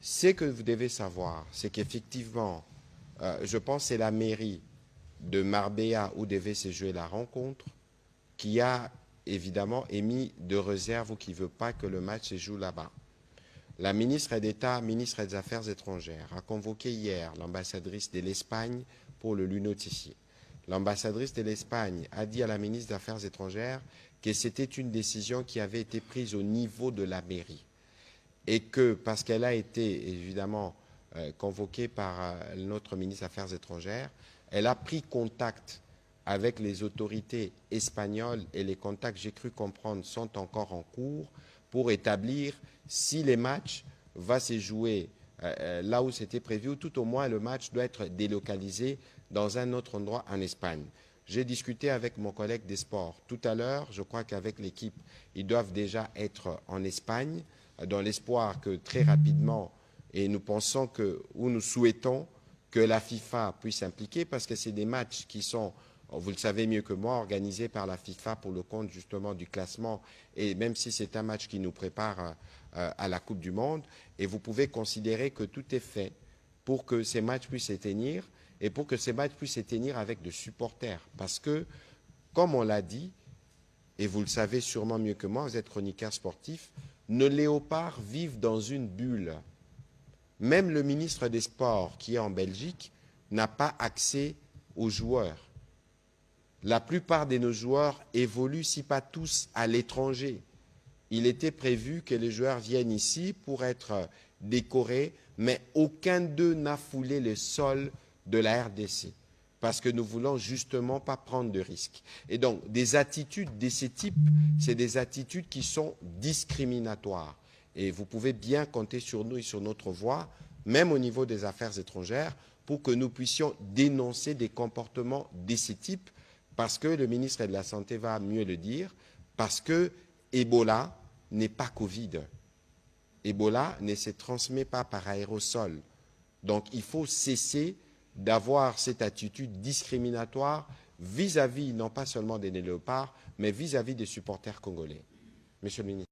Ce que vous devez savoir, c'est qu'effectivement, je pense que c'est la mairie de Marbella où devait se jouer la rencontre qui a évidemment émis de réserve ou qui ne veut pas que le match se joue là-bas. La ministre d'État, ministre des Affaires étrangères, a convoqué hier l'ambassadrice de l'Espagne pour le Lunotici. L'ambassadrice de l'Espagne a dit à la ministre des Affaires étrangères que c'était une décision qui avait été prise au niveau de la mairie et que, parce qu'elle a été évidemment convoquée par notre ministre des Affaires étrangères, elle a pris contact avec les autorités espagnoles et les contacts, j'ai cru comprendre, sont encore en cours pour établir si les matchs vont se jouer là où c'était prévu ou tout au moins le match doit être délocalisé dans un autre endroit en Espagne. J'ai discuté avec mon collègue des sports tout à l'heure, je crois qu'avec l'équipe, ils doivent déjà être en Espagne dans l'espoir que très rapidement, et nous pensons que, ou nous souhaitons que la FIFA puisse s'impliquer parce que c'est des matchs qui sont, vous le savez mieux que moi, organisés par la FIFA pour le compte justement du classement et même si c'est un match qui nous prépare à la Coupe du Monde et vous pouvez considérer que tout est fait pour que ces matchs puissent se tenir et pour que ces matchs puissent se tenir avec des supporters parce que, comme on l'a dit, et vous le savez sûrement mieux que moi, vous êtes chroniqueur sportif, nos léopards vivent dans une bulle. Même le ministre des Sports, qui est en Belgique, n'a pas accès aux joueurs. La plupart de nos joueurs évoluent, si pas tous, à l'étranger. Il était prévu que les joueurs viennent ici pour être décorés, mais aucun d'eux n'a foulé le sol de la RDC. Parce que nous ne voulons justement pas prendre de risques. Et donc, des attitudes de ce type, c'est des attitudes qui sont discriminatoires. Et vous pouvez bien compter sur nous et sur notre voix, même au niveau des affaires étrangères, pour que nous puissions dénoncer des comportements de ce type, parce que le ministre de la Santé va mieux le dire, parce que Ebola n'est pas Covid. Ebola ne se transmet pas par aérosol. Donc, il faut cesser d'avoir cette attitude discriminatoire vis-à-vis, non pas seulement des léopards, mais vis-à-vis des supporters congolais. Monsieur le ministre.